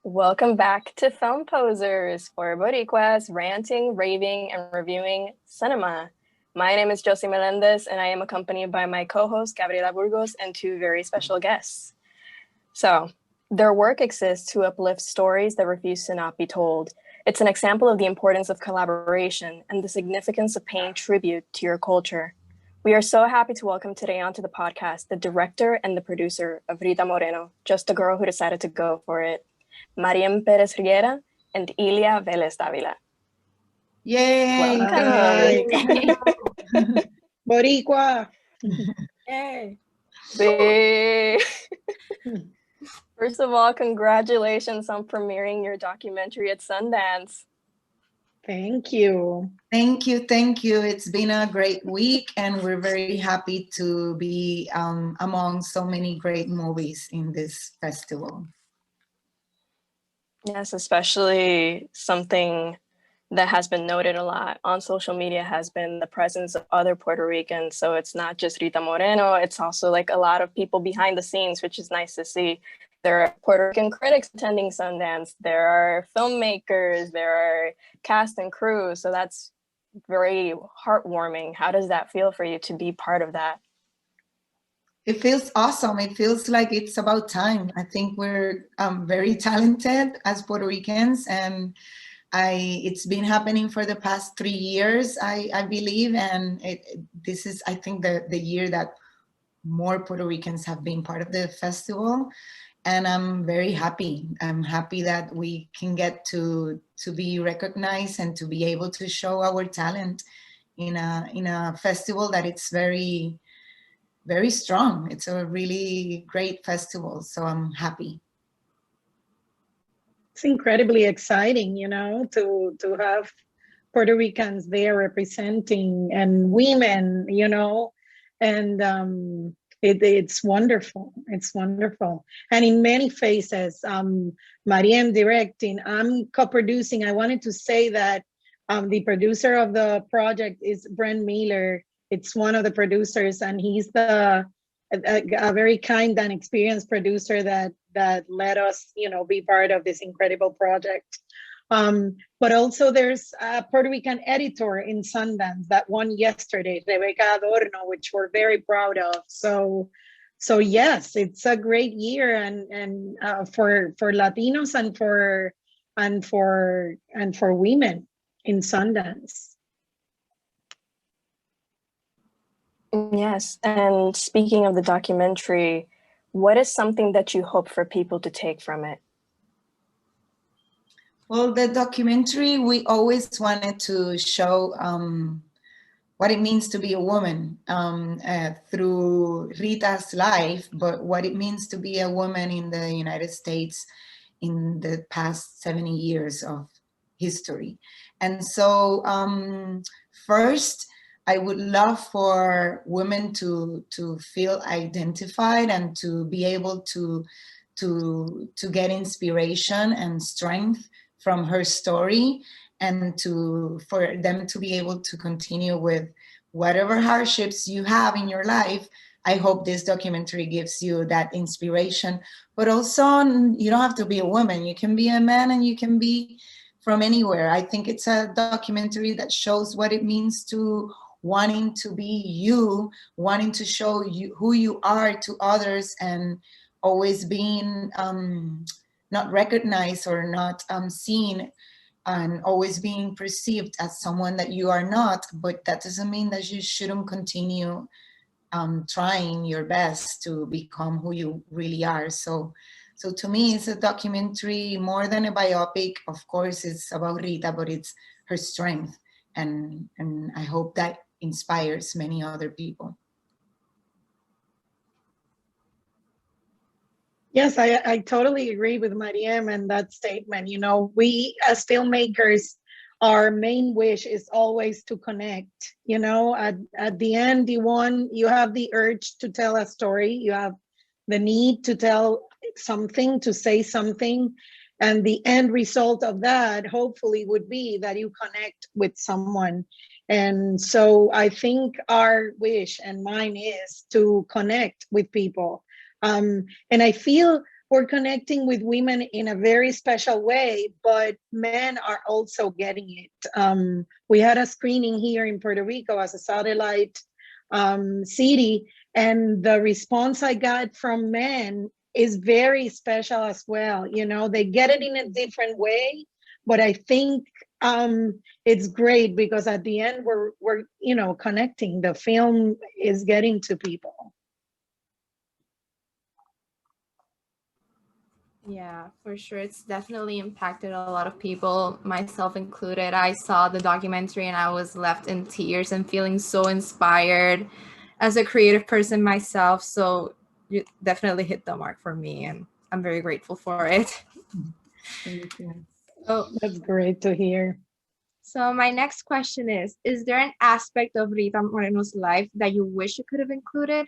Welcome back to Film Posers for Boricuas ranting, raving, and reviewing cinema. My name is Josie Melendez, and I am accompanied by my co-host Gabriela Burgos and two very special guests. So, their work exists to uplift stories that refuse to not be told. It's an example of the importance of collaboration and the significance of paying tribute to your culture. We are so happy to welcome today onto the podcast the director and the producer of Rita Moreno, just a girl who decided to go for it, Mariem Peréz and Ilia Vélez Davila. Yay! Welcome. Boricua! Yay! First of all, congratulations on premiering your documentary at Sundance. Thank you. Thank you. Thank you. It's been a great week, and we're very happy to be among so many great movies in this festival. Yes, especially something that has been noted a lot on social media has been the presence of other Puerto Ricans. So it's not just Rita Moreno, it's also like a lot of people behind the scenes, which is nice to see. There are Puerto Rican critics attending Sundance, there are filmmakers, there are cast and crew. So that's very heartwarming. How does that feel for you to be part of that? It feels awesome. It feels like it's about time. I think we're very talented as Puerto Ricans, and it's been happening for the past 3 years, I believe, and this is, I think, the year that more Puerto Ricans have been part of the festival, and I'm very happy. I'm happy that we can get to be recognized and to be able to show our talent in a festival that it's very, very strong. It's a really great festival, so I'm happy. It's incredibly exciting, to have Puerto Ricans there representing, and women, and it's wonderful. It's wonderful. And in many faces, Mariem directing, I'm co-producing. I wanted to say that the producer of the project is Brent Miller. It's one of the producers, and he's a very kind and experienced producer that let us, be part of this incredible project. But also there's a Puerto Rican editor in Sundance that won yesterday, Rebecca Adorno, which we're very proud of. So yes, it's a great year, and for Latinos and for women in Sundance. Yes, and speaking of the documentary, what is something that you hope for people to take from it? Well, the documentary, we always wanted to show what it means to be a woman through Rita's life, but what it means to be a woman in the United States in the past 70 years of history. And so first, I would love for women to feel identified and to be able to get inspiration and strength from her story, and for them to be able to continue with whatever hardships you have in your life. I hope this documentary gives you that inspiration. But also, you don't have to be a woman. You can be a man, and you can be from anywhere. I think it's a documentary that shows what it means to wanting to be you, wanting to show you who you are to others, and always being not recognized or not seen, and always being perceived as someone that you are not. But that doesn't mean that you shouldn't continue trying your best to become who you really are. So to me, it's a documentary more than a biopic. Of course, it's about Rita, but it's her strength. And I hope that inspires many other people. Yes, I totally agree with Mariem and that statement. We as filmmakers, our main wish is always to connect. At the end, you have the urge to tell a story. You have the need to tell something, to say something. And the end result of that, hopefully, would be that you connect with someone. And so I think our wish and mine is to connect with people. And I feel we're connecting with women in a very special way, but men are also getting it. We had a screening here in Puerto Rico as a satellite city, and the response I got from men is very special as well. You know, they get it in a different way, but I think it's great because at the end we're you know, connecting. The film is getting to people. Yeah, for sure. It's definitely impacted a lot of people, myself included. I saw the documentary and I was left in tears and feeling so inspired as a creative person myself. So you definitely hit the mark for me, and I'm very grateful for it. Thank you. So, That's great to hear. so my next question is there an aspect of Rita Moreno's life that you wish you could have included?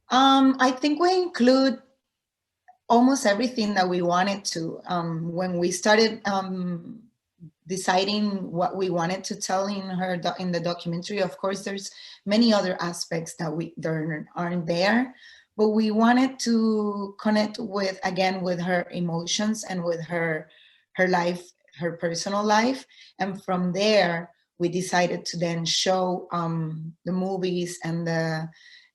I think we include almost everything that we wanted to. When we started deciding what we wanted to tell in in the documentary, of course, there's many other aspects that aren't there, but we wanted to connect with, again, with her emotions and with her life, her personal life, and from there we decided to then show the movies and the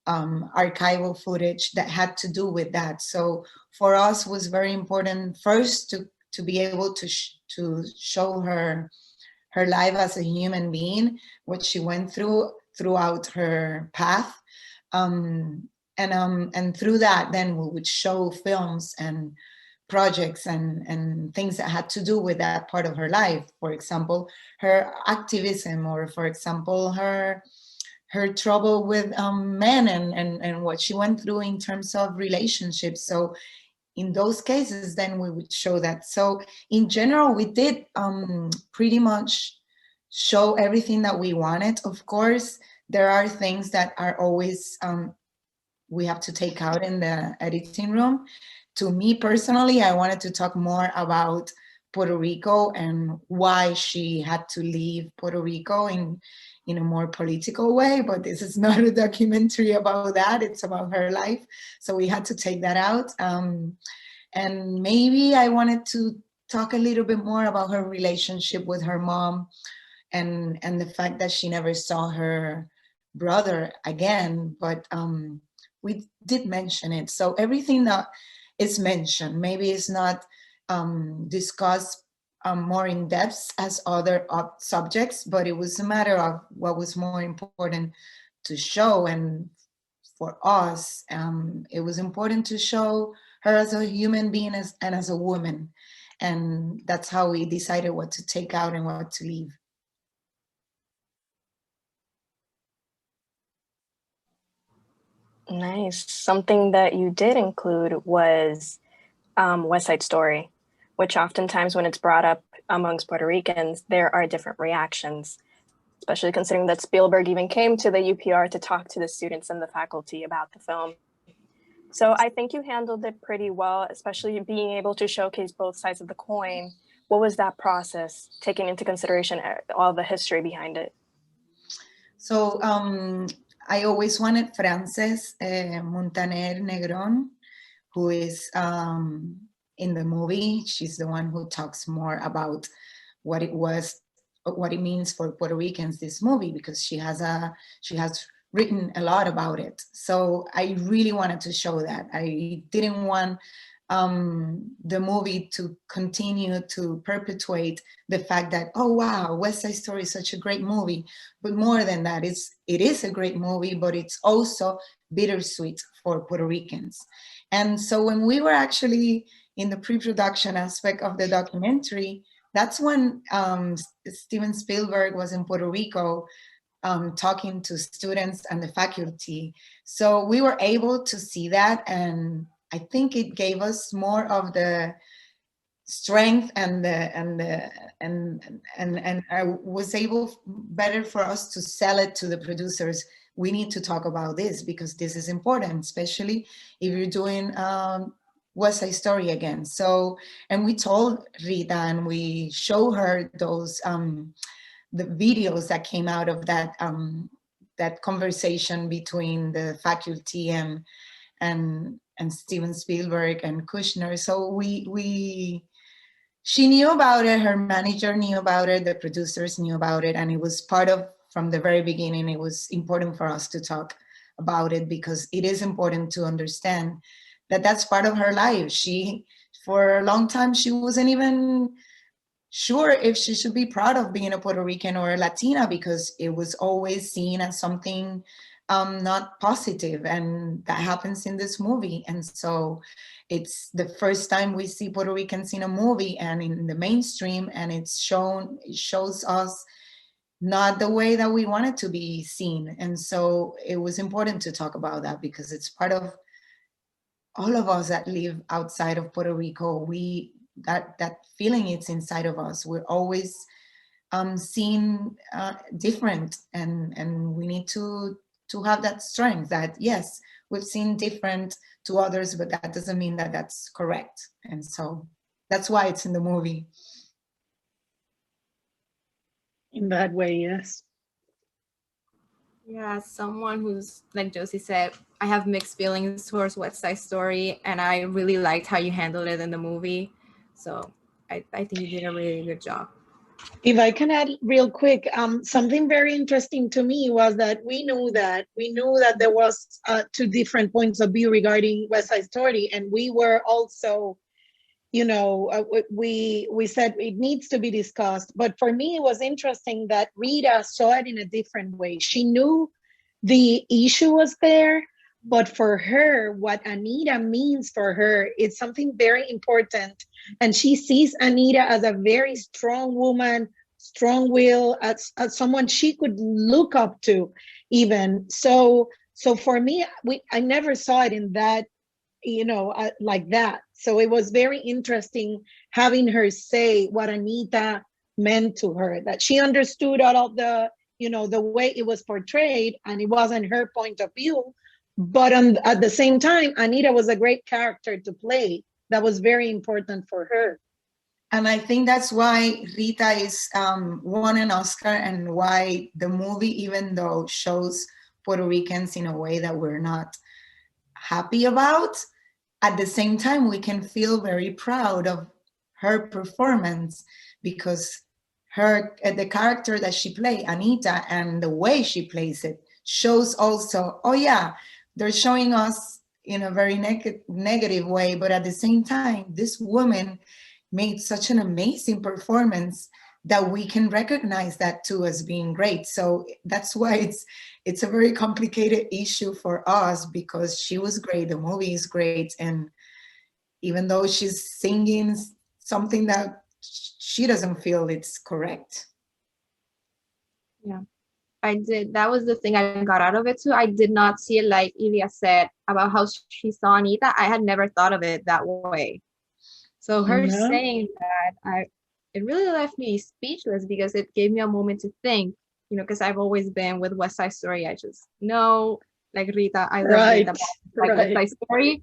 archival footage that had to do with that. So for us, was very important first to be able to show her life as a human being, what she went through throughout her path, and through that, then we would show films and projects and things that had to do with that part of her life. For example, her activism, or for example, her trouble with men and what she went through in terms of relationships. So in those cases, then we would show that. So in general, we did pretty much show everything that we wanted. Of course, there are things that are always we have to take out in the editing room. To me personally, I wanted to talk more about Puerto Rico and why she had to leave Puerto Rico in a more political way, but this is not a documentary about that. It's about her life. So we had to take that out. And maybe I wanted to talk a little bit more about her relationship with her mom and the fact that she never saw her brother again, but we did mention it. So everything that is mentioned, maybe it's not discussed more in depth as other subjects, but it was a matter of what was more important to show. And for us, it was important to show her as a human being and as a woman. And that's how we decided what to take out and what to leave. Nice. Something that you did include was West Side Story, which oftentimes when it's brought up amongst Puerto Ricans, there are different reactions, especially considering that Spielberg even came to the UPR to talk to the students and the faculty about the film. So I think you handled it pretty well, especially being able to showcase both sides of the coin. What was that process, taking into consideration all the history behind it? So I always wanted Frances Montaner Negron, who is in the movie. She's the one who talks more about what it means for Puerto Ricans, this movie, because she has written a lot about it. So I really wanted to show that. I didn't want the movie to continue to perpetuate the fact that, oh wow, West Side Story is such a great movie. But more than that, it is a great movie, but it's also bittersweet for Puerto Ricans. And so when we were actually in the pre-production aspect of the documentary, that's when Steven Spielberg was in Puerto Rico talking to students and the faculty. So we were able to see that, and I think it gave us more of the strength and I was able better for us to sell it to the producers. We need to talk about this because this is important, especially if you're doing West Side Story again. So, and we told Rita and we show her those the videos that came out of that that conversation between the faculty and and Steven Spielberg and Kushner. So she knew about it, her manager knew about it, the producers knew about it, and it was part of, from the very beginning, it was important for us to talk about it, because it is important to understand that that's part of her life. For a long time, she wasn't even sure if she should be proud of being a Puerto Rican or a Latina, because it was always seen as something not positive, and that happens in this movie. And so it's the first time we see Puerto Ricans in a movie and in the mainstream, and it shows us not the way that we want it to be seen. And so it was important to talk about that, because it's part of all of us that live outside of Puerto Rico. That feeling, it's inside of us. We're always seen different, and we need to have that strength that, yes, we've seen different to others, but that doesn't mean that that's correct. And so that's why it's in the movie. In that way, yes. Yeah, someone who's, like Josie said, I have mixed feelings towards West Side Story, and I really liked how you handled it in the movie. So I think you did a really good job. If I can add real quick, something very interesting to me was that we knew that there was 2 different points of view regarding West Side Story, and we were also, we said it needs to be discussed. But for me, it was interesting that Rita saw it in a different way. She knew the issue was there, but for her, what Anita means for her is something very important. And she sees Anita as a very strong woman, strong will, as someone she could look up to even. So for me, I never saw it in that, like that. So it was very interesting having her say what Anita meant to her, that she understood all of the, the way it was portrayed, and it wasn't her point of view. But at the same time, Anita was a great character to play. That was very important for her. And I think that's why Rita is won an Oscar, and why the movie, even though shows Puerto Ricans in a way that we're not happy about, at the same time, we can feel very proud of her performance, because the character that she played, Anita, and the way she plays it shows also, oh yeah, they're showing us in a very negative way, but at the same time, this woman made such an amazing performance that we can recognize that too as being great. So that's why it's a very complicated issue for us, because she was great, the movie is great, and even though she's singing something that she doesn't feel it's correct. Yeah, I did. That was the thing I got out of it too. I did not see it like Ilia said about how she saw Anita. I had never thought of it that way. So her saying that, it really left me speechless, because it gave me a moment to think, because I've always been with West Side Story. I just know, like Rita, I love Rita, like West Side Story.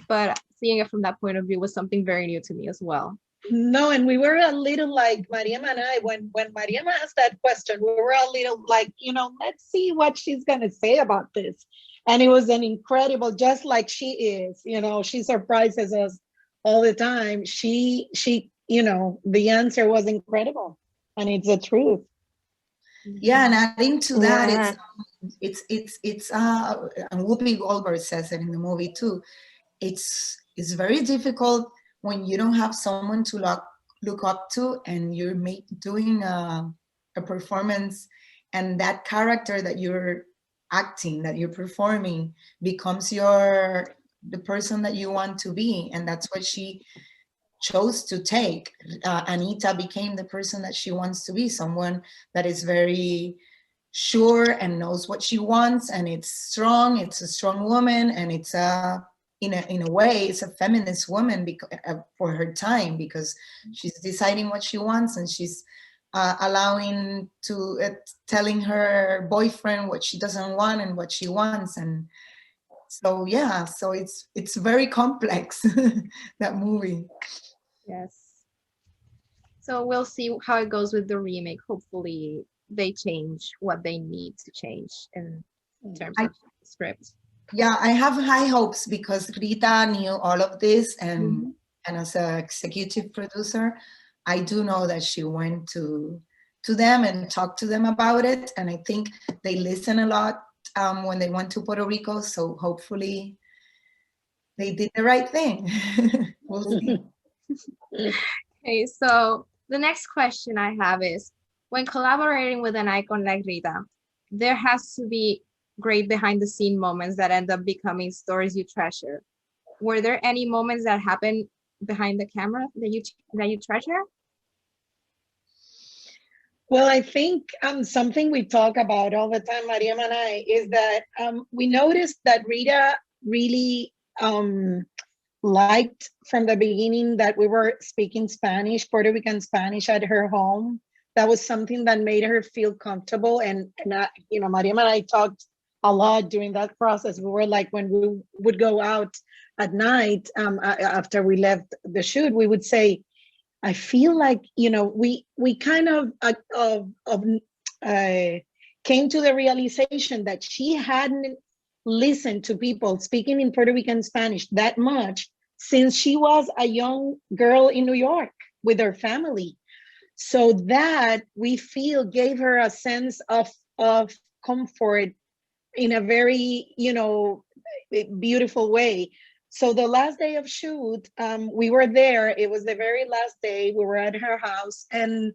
But seeing it from that point of view was something very new to me as well. No, and we were a little like Mariem and I, when Mariem asked that question, we were a little like, let's see what she's going to say about this. And it was an incredible, just like she is, she surprises us all the time. She, the answer was incredible, and it's the truth. Yeah, and adding to that, it's and Whoopi Goldberg says it in the movie too. It's very difficult when you don't have someone to look up to, and you're doing a performance, and that character that you're acting, that you're performing, becomes the person that you want to be. And that's what she chose to take. Anita became the person that she wants to be, someone that is very sure and knows what she wants, and it's a strong woman, and it's in a way, it's a feminist woman for her time, because she's deciding what she wants, and she's telling her boyfriend what she doesn't want and what she wants. And so, yeah, so it's very complex, that movie. Yes. So we'll see how it goes with the remake. Hopefully they change what they need to change in terms of script. Yeah, I have high hopes because Rita knew all of this, and as an executive producer, I do know that she went to them and talked to them about it, and I think they listen a lot when they went to Puerto Rico. So hopefully, they did the right thing. We'll see. Okay, so the next question I have is, when collaborating with an icon like Rita, there has to be great behind the scene moments that end up becoming stories you treasure. Were there any moments that happened behind the camera that you treasure? Well, I think something we talk about all the time, Mariem and I, is that we noticed that Rita really liked from the beginning that we were speaking Spanish, Puerto Rican Spanish at her home. That was something that made her feel comfortable. And you know, Mariem and I talked a lot during that process. We were like, when we would go out at night after we left the shoot, we would say, I feel like, you know, we kind of came to the realization that she hadn't listened to people speaking in Puerto Rican Spanish that much since she was a young girl in New York with her family. So that we feel gave her a sense of comfort in a very, you know, beautiful way. So the last day of shoot, we were there. It was the very last day. We were at her house, and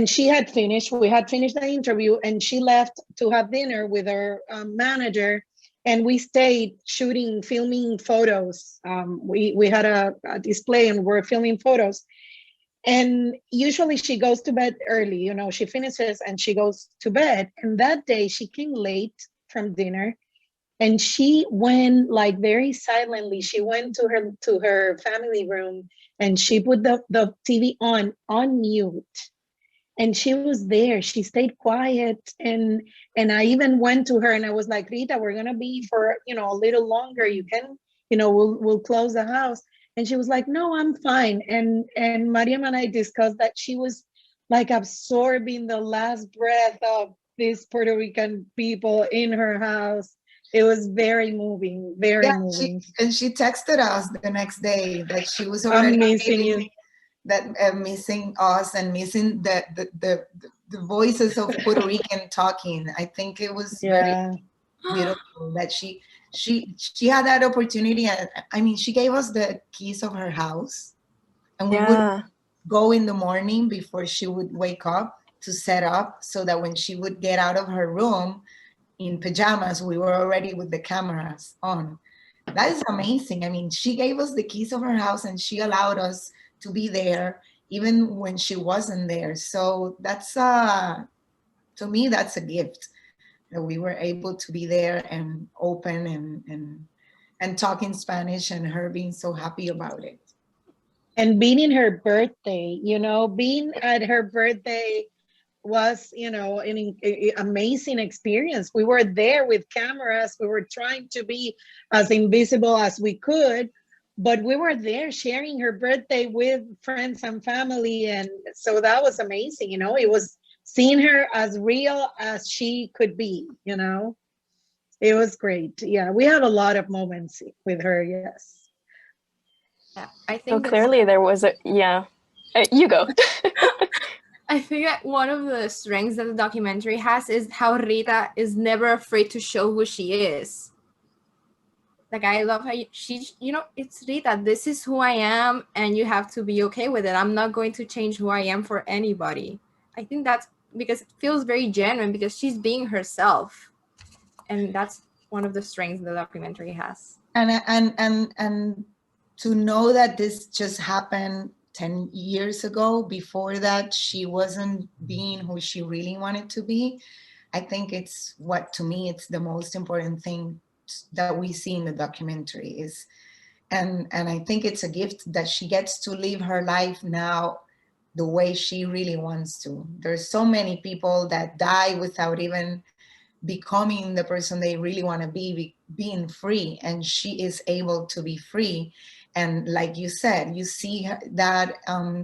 she had finished. We had finished the interview, and she left to have dinner with her manager. And we stayed shooting, filming photos. We had a display, and we're filming photos. And usually she goes to bed early. You know, she finishes and she goes to bed. And that day she came late from dinner, and she went like very silently. She went to her family room, and she put the TV on mute, and she was there. She stayed quiet, and I even went to her and I was like, Rita, we're gonna be for, you know, a little longer. You can, you know, we'll close the house. And she was like, no, I'm fine. And Mariem and I discussed that she was like absorbing the last breath of these Puerto Rican people in her house. It was very moving, very moving. She texted us the next day that she was I'm already missing you. that missing us and missing the voices of Puerto Rican talking. I think it was very beautiful that she had that opportunity. I mean, she gave us the keys of her house, and we would go in the morning before she would wake up to set up, so that when she would get out of her room in pajamas, we were already with the cameras on. That is amazing. I mean, she gave us the keys of her house, and she allowed us to be there even when she wasn't there. So that's to me, that's a gift, that we were able to be there and open and talking Spanish, and her being so happy about it. And being in her birthday, you know, being at her birthday was, you know, an amazing experience. We were there with cameras. We were trying to be as invisible as we could, but we were there sharing her birthday with friends and family. And so that was amazing. You know, it was seeing her as real as she could be, you know. It was great. Yeah, we had a lot of moments with her. Yes. Yeah, I think clearly there was a you go. I think that one of the strengths that the documentary has is how Rita is never afraid to show who she is. Like, I love how she, you know, it's Rita, this is who I am, and you have to be okay with it. I'm not going to change who I am for anybody. I think that's because it feels very genuine, because she's being herself. And that's one of the strengths the documentary has. And to know that this just happened 10 years ago, before that she wasn't being who she really wanted to be, I think it's what, to me, it's the most important thing that we see in the documentary is, and I think it's a gift that she gets to live her life now the way she really wants to. There's so many people that die without even becoming the person they really want to be, being free, and she is able to be free. And like you said, you see that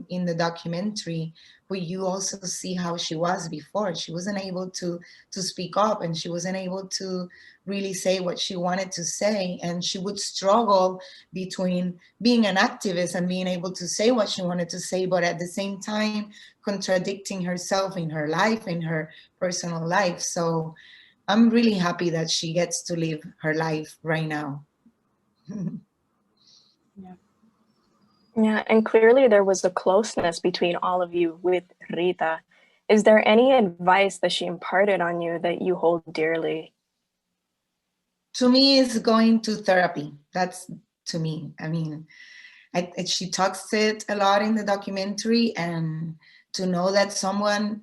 in the documentary, but you also see how she was before. She wasn't able to speak up, and she wasn't able to really say what she wanted to say. And she would struggle between being an activist and being able to say what she wanted to say, but at the same time, contradicting herself in her life, in her personal life. So I'm really happy that she gets to live her life right now. Yeah, and clearly there was a closeness between all of you with Rita. Is there any advice that she imparted on you that you hold dearly? To me, it's going to therapy. That's to me. I mean, she talks it a lot in the documentary, and to know that someone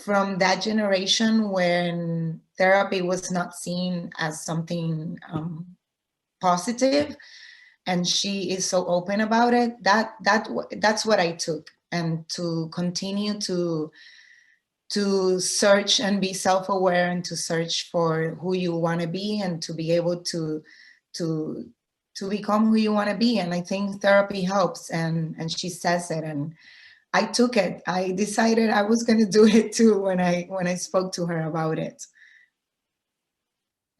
from that generation, when therapy was not seen as something positive, and she is so open about it, that's what I took. And to continue to search and be self-aware, and to search for who you want to be, and to be able to become who you want to be. And I think therapy helps, and she says it, and I took it. I decided I was going to do it too when I spoke to her about it.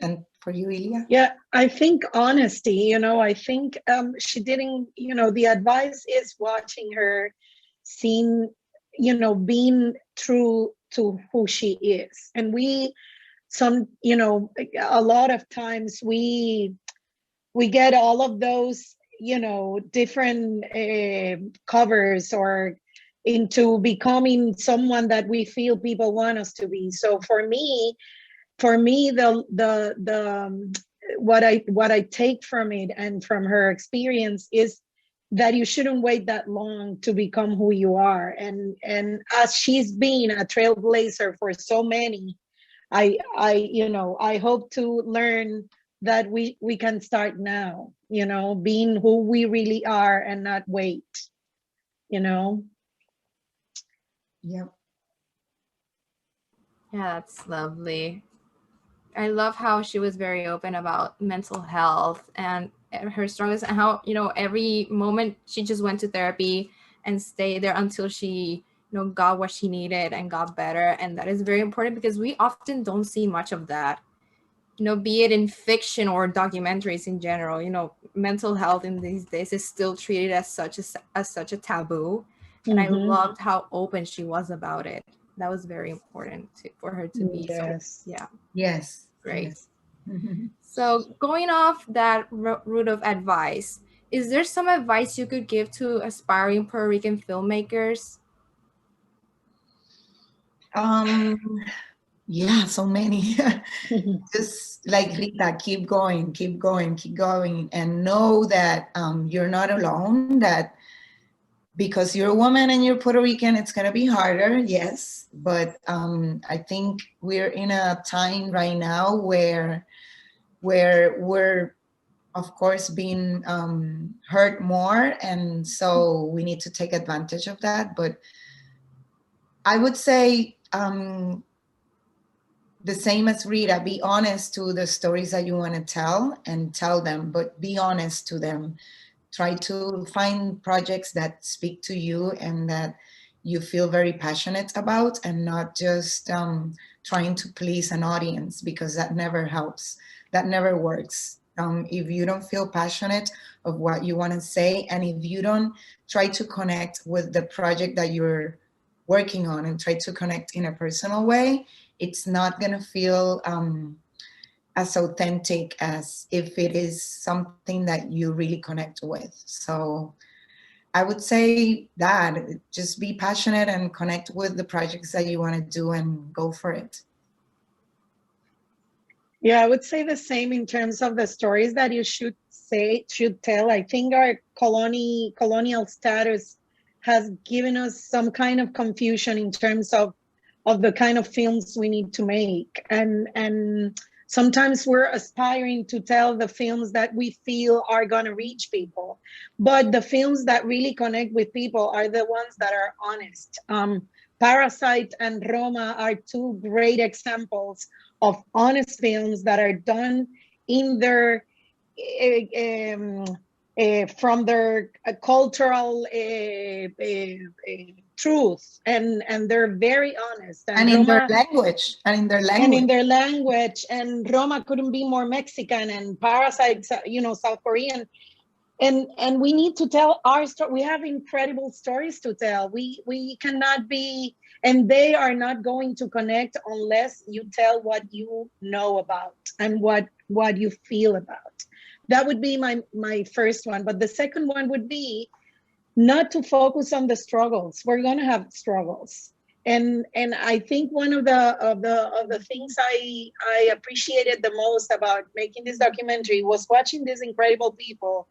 And for you, Ilia? Yeah, I think honesty, I think she didn't, the advice is watching her, seeing, being true to who she is. And a lot of times we get all of those, different covers, or into becoming someone that we feel people want us to be. So for me, the what I take from it and from her experience is that you shouldn't wait that long to become who you are. And as she's been a trailblazer for so many, I hope to learn that we can start now, being who we really are and not wait, Yep. Yeah, that's lovely. I love how she was very open about mental health and her struggles, and how, every moment she just went to therapy and stayed there until she, got what she needed and got better. And that is very important, because we often don't see much of that, be it in fiction or documentaries in general. Mental health in these days is still treated as such a taboo. And I loved how open she was about it. That was very important for her to be. Yes. So, yeah. Yes. Great. Yes. So going off that route of advice, is there some advice you could give to aspiring Puerto Rican filmmakers? Yeah, so many. Just like Rita, keep going, keep going, keep going, and know that you're not alone. That because you're a woman and you're Puerto Rican, it's gonna be harder, yes. But I think we're in a time right now where we're, of course, being hurt more, and so we need to take advantage of that. But I would say the same as Rita, be honest to the stories that you want to tell, and tell them, but be honest to them. Try to find projects that speak to you and that you feel very passionate about, and not just trying to please an audience, because that never helps. That never works. If you don't feel passionate of what you want to say, and if you don't try to connect with the project that you're working on, and try to connect in a personal way, it's not going to feel as authentic as if it is something that you really connect with. So I would say that just be passionate and connect with the projects that you want to do, and go for it. Yeah, I would say the same in terms of the stories that you should tell. I think our colonial status has given us some kind of confusion in terms of the kind of films we need to make. And sometimes we're aspiring to tell the films that we feel are going to reach people. But the films that really connect with people are the ones that are honest. Parasite and Roma are two great examples of honest films that are done in their from their cultural truth, and they're very honest. And in their language. And Roma couldn't be more Mexican, and Parasite, South Korean. And we need to tell our story. We have incredible stories to tell. We cannot be, and they are not going to connect unless you tell what you know about and what you feel about. That would be my first one. But the second one would be not to focus on the struggles. We're going to have struggles. And I think one of the things I appreciated the most about making this documentary was watching these incredible people,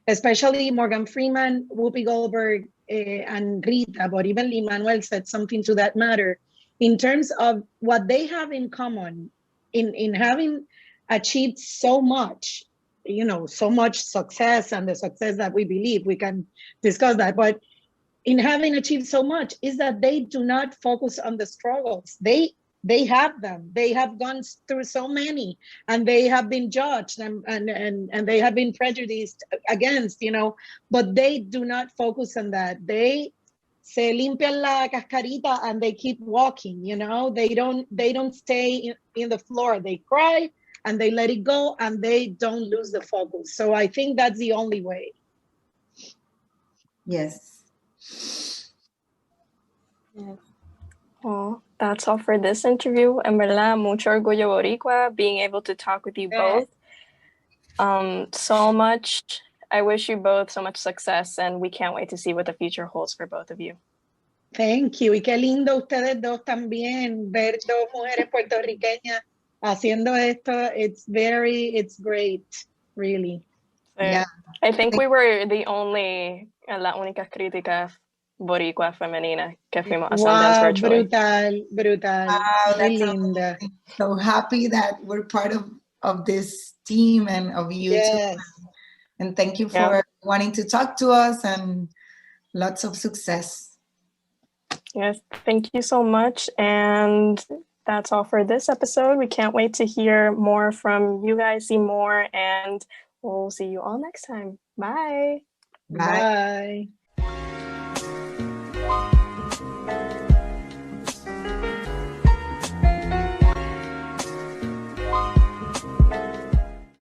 especially Morgan Freeman, Whoopi Goldberg, and Rita, but even Lin-Manuel said something to that matter in terms of what they have in common in having achieved so much, so much success, and the success that we believe. We can discuss that, but in having achieved so much is that they do not focus on the struggles. They have them. They have gone through so many, and they have been judged and they have been prejudiced against, but they do not focus on that. They se limpian la cascarita and they keep walking, they don't stay in the floor. They cry and they let it go, and they don't lose the focus. So I think that's the only way. Yes. Yeah. Well, that's all for this interview. En verdad, mucho orgullo boricua being able to talk with you both. So much. I wish you both so much success, and we can't wait to see what the future holds for both of you. Thank you. Y qué lindo ustedes dos también, ver dos mujeres puertorriqueñas haciendo esto. It's great, really. Yeah. I think we were las únicas críticas boricua femenina que fuimos a Sundance virtually. Brutal. Wow, Muy linda. So happy that we're part of this team and of you too. And thank you for wanting to talk to us, and lots of success. Yes, thank you so much. And that's all for this episode. We can't wait to hear more from you guys, see more, and we'll see you all next time. Bye. Bye.